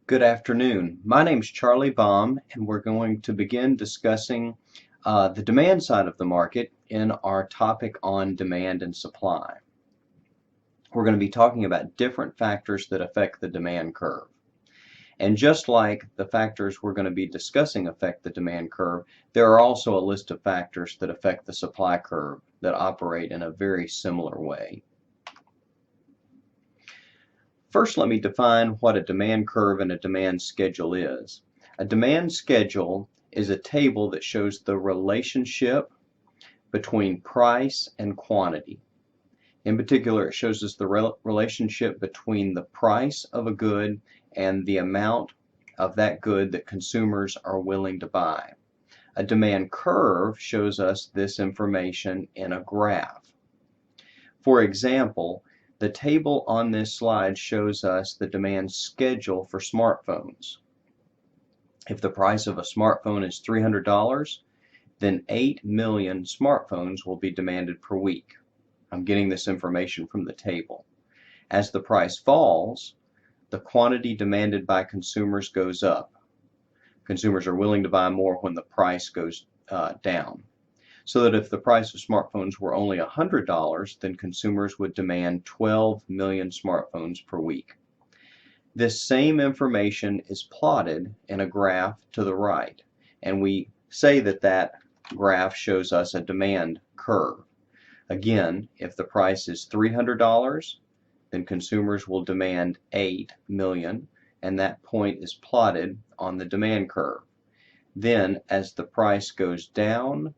Good afternoon. My name's Charlie Baum, and we're going to begin discussing the demand side of the market in our topic on demand and supply. We're going to be talking about different factors that affect the demand curve. And just like the factors we're going to be discussing affect the demand curve, there are also a list of factors that affect the supply curve that operate in a very similar way. First, let me define what a demand curve and a demand schedule is. A demand schedule is a table that shows the relationship between price and quantity. In particular, it shows us the relationship between the price of a good and the amount of that good that consumers are willing to buy. A demand curve shows us this information in a graph. For example, the table on this slide shows us the demand schedule for smartphones. If the price of a smartphone is $300, then 8 million smartphones will be demanded per week. I'm getting this information from the table. As the price falls, the quantity demanded by consumers goes up. Consumers are willing to buy more when the price goes down. So that if the price of smartphones were only $100, then consumers would demand 12 million smartphones per week. This same information is plotted in a graph to the right, and we say that that graph shows us a demand curve. Again, if the price is $300, then consumers will demand 8 million, and that point is plotted on the demand curve. Then, as the price goes down,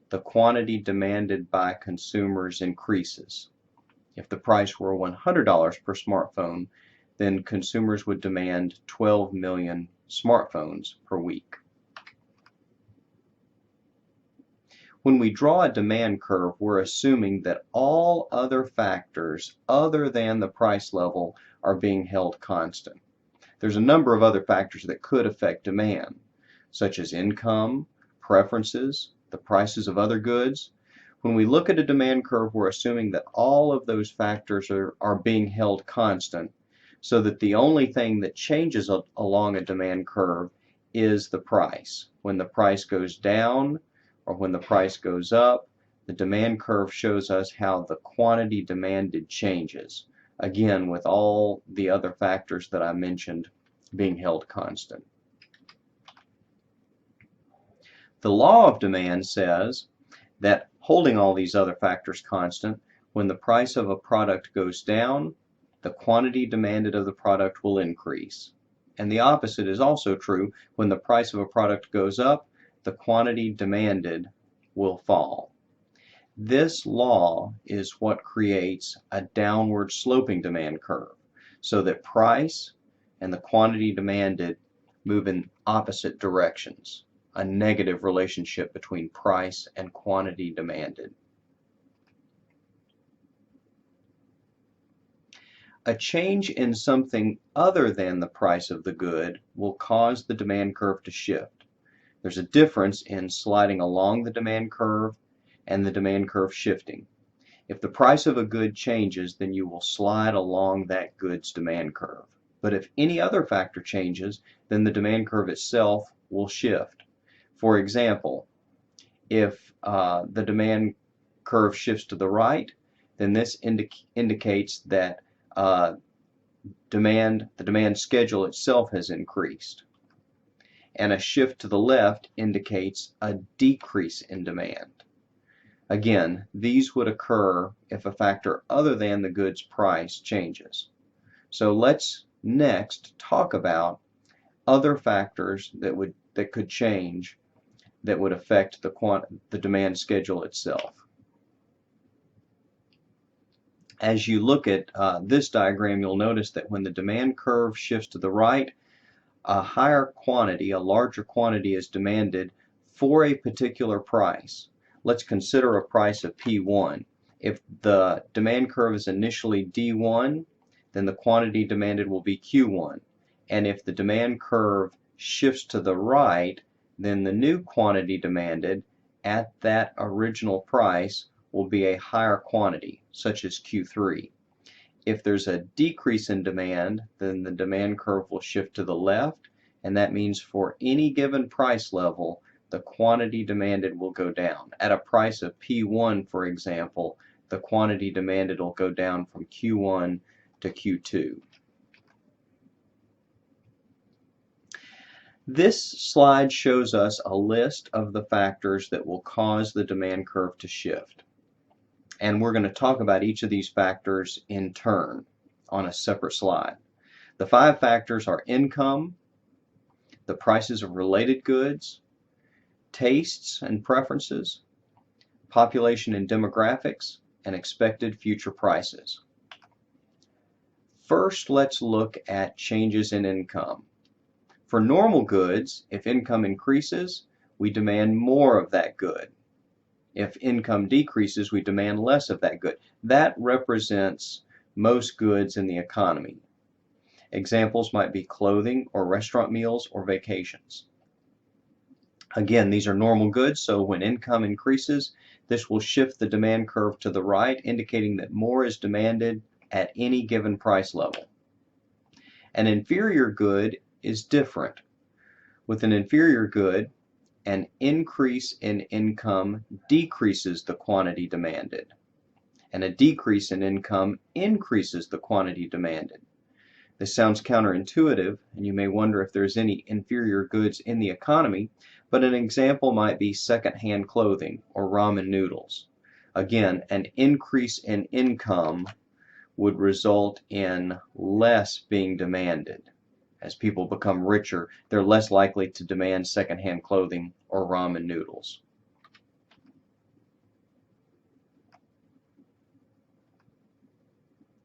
the quantity demanded by consumers increases. If the price were $100 per smartphone, then consumers would demand 12 million smartphones per week. When we draw a demand curve, we're assuming that all other factors other than the price level are being held constant. There's a number of other factors that could affect demand, such as income, preferences, the prices of other goods. When we look at a demand curve, we're assuming that all of those factors are being held constant, so that the only thing that changes along a demand curve is the price. When the price goes down or when the price goes up, the demand curve shows us how the quantity demanded changes, again with all the other factors that I mentioned being held constant. The law of demand says that holding all these other factors constant, when the price of a product goes down, the quantity demanded of the product will increase. And the opposite is also true. When the price of a product goes up, the quantity demanded will fall. This law is what creates a downward sloping demand curve, so that price and the quantity demanded move in opposite directions. A negative relationship between price and quantity demanded. A change in something other than the price of the good will cause the demand curve to shift. There's a difference in sliding along the demand curve and the demand curve shifting. If the price of a good changes, then you will slide along that good's demand curve. But if any other factor changes, then the demand curve itself will shift. For example, if the demand curve shifts to the right, then this indicates that the demand schedule itself has increased. And a shift to the left indicates a decrease in demand. Again, these would occur if a factor other than the good's price changes. So let's next talk about other factors that could change that would affect the demand schedule itself. As you look at this diagram, you'll notice that when the demand curve shifts to the right, a higher quantity, a larger quantity is demanded for a particular price. Let's consider a price of P1. If the demand curve is initially D1, then the quantity demanded will be Q1. And if the demand curve shifts to the right, then the new quantity demanded at that original price will be a higher quantity, such as Q3. If there's a decrease in demand, then the demand curve will shift to the left, and that means for any given price level, the quantity demanded will go down. At a price of P1, for example, the quantity demanded will go down from Q1 to Q2. This slide shows us a list of the factors that will cause the demand curve to shift. And we're going to talk about each of these factors in turn on a separate slide. The 5 factors are income, the prices of related goods, tastes and preferences, population and demographics, and expected future prices. First, let's look at changes in income. For normal goods, if income increases, we demand more of that good. If income decreases, we demand less of that good. That represents most goods in the economy. Examples might be clothing or restaurant meals or vacations. Again, these are normal goods, so when income increases, this will shift the demand curve to the right, indicating that more is demanded at any given price level. An inferior good is different. With an inferior good, an increase in income decreases the quantity demanded, and a decrease in income increases the quantity demanded. This sounds counterintuitive, and you may wonder if there's any inferior goods in the economy, but an example might be secondhand clothing or ramen noodles. Again, an increase in income would result in less being demanded. As people become richer, they're less likely to demand secondhand clothing or ramen noodles.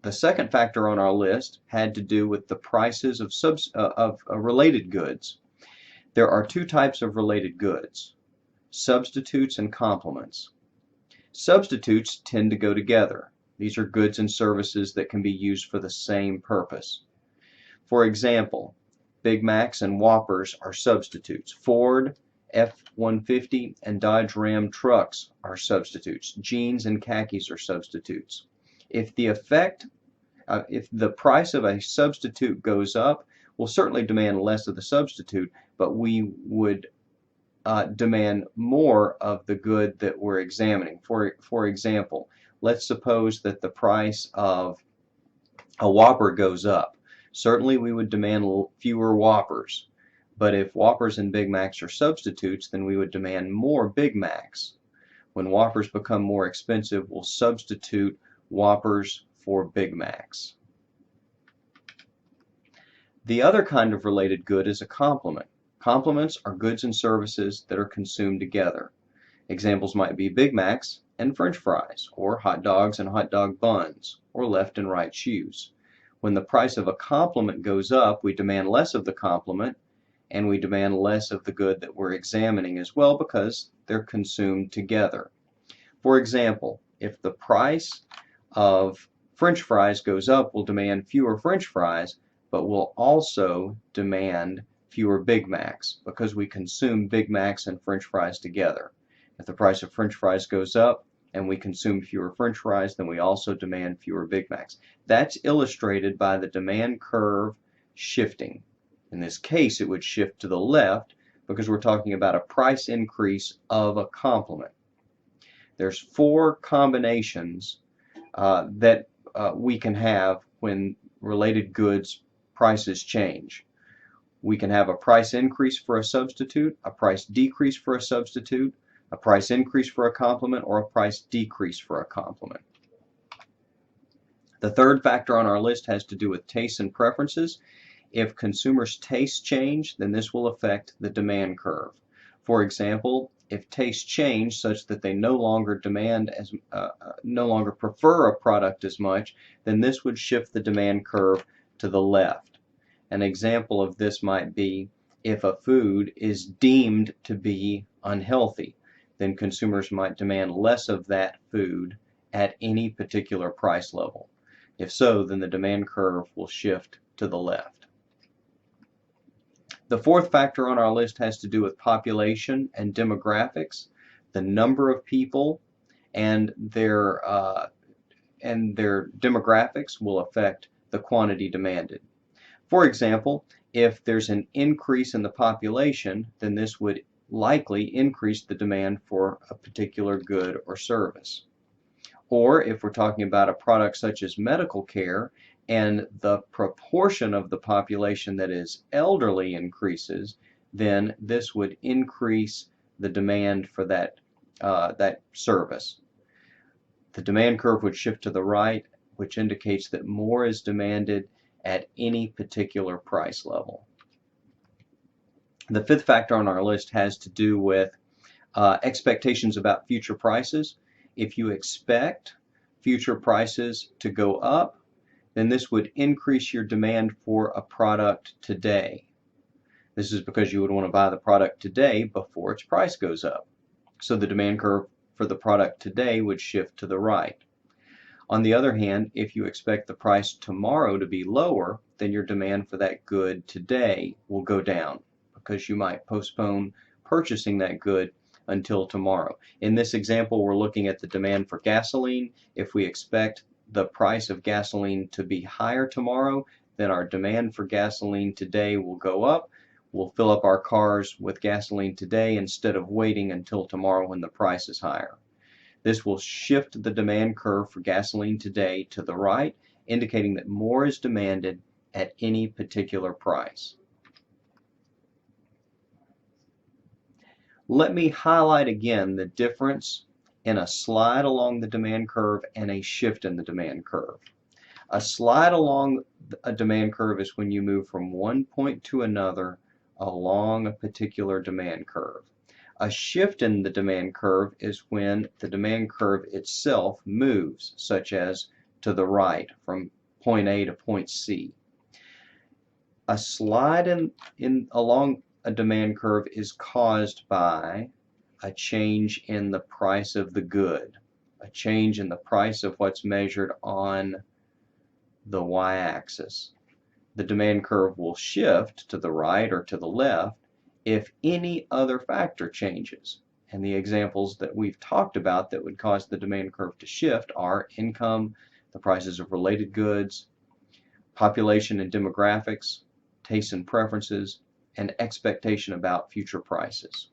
The second factor on our list had to do with the prices of related goods. There are 2 types of related goods: substitutes and complements. Substitutes tend to go together. These are goods and services that can be used for the same purpose. For example, Big Macs and Whoppers are substitutes. Ford F-150 and Dodge Ram trucks are substitutes. Jeans and khakis are substitutes. If the price of a substitute goes up, we'll certainly demand less of the substitute, but we would demand more of the good that we're examining. For example, let's suppose that the price of a Whopper goes up. Certainly we would demand fewer Whoppers, but if Whoppers and Big Macs are substitutes, then we would demand more Big Macs. When Whoppers become more expensive, we'll substitute Whoppers for Big Macs. The other kind of related good is a complement. Complements are goods and services that are consumed together. Examples might be Big Macs and French fries, or hot dogs and hot dog buns, or left and right shoes. When the price of a complement goes up, we demand less of the complement, and we demand less of the good that we're examining as well because they're consumed together. For example, if the price of French fries goes up, we'll demand fewer French fries, but we'll also demand fewer Big Macs because we consume Big Macs and French fries together. If the price of French fries goes up and we consume fewer French fries, then we also demand fewer Big Macs. That's illustrated by the demand curve shifting. In this case, it would shift to the left because we're talking about a price increase of a complement. There's 4 combinations that we can have when related goods prices change. We can have a price increase for a substitute, a price decrease for a substitute, a price increase for a complement, or a price decrease for a complement. The third factor on our list has to do with tastes and preferences. If consumers' tastes change, then this will affect the demand curve. For example, if tastes change such that they no longer prefer a product as much, then this would shift the demand curve to the left. An example of this might be if a food is deemed to be unhealthy, then consumers might demand less of that food at any particular price level. If so, then the demand curve will shift to the left. The fourth factor on our list has to do with population and demographics, the number of people and their and their demographics will affect the quantity demanded. For example, if there's an increase in the population, then this would likely increase the demand for a particular good or service. Or if we're talking about a product such as medical care and the proportion of the population that is elderly increases, then this would increase the demand for that service. The demand curve would shift to the right, which indicates that more is demanded at any particular price level. The fifth factor on our list has to do with expectations about future prices. If you expect future prices to go up, then this would increase your demand for a product today. This is because you would want to buy the product today before its price goes up. So the demand curve for the product today would shift to the right. On the other hand, if you expect the price tomorrow to be lower, then your demand for that good today will go down because you might postpone purchasing that good until tomorrow. In this example, we're looking at the demand for gasoline. If we expect the price of gasoline to be higher tomorrow, then our demand for gasoline today will go up. We'll fill up our cars with gasoline today instead of waiting until tomorrow when the price is higher. This will shift the demand curve for gasoline today to the right, indicating that more is demanded at any particular price. Let me highlight again the difference in a slide along the demand curve and a shift in the demand curve. A slide along a demand curve is when you move from one point to another along a particular demand curve. A shift in the demand curve is when the demand curve itself moves, such as to the right from point A to point C. A slide along a demand curve is caused by a change in the price of the good, a change in the price of what's measured on the y-axis. The demand curve will shift to the right or to the left if any other factor changes. And the examples that we've talked about that would cause the demand curve to shift are income, the prices of related goods, population and demographics, tastes and preferences, and expectation about future prices.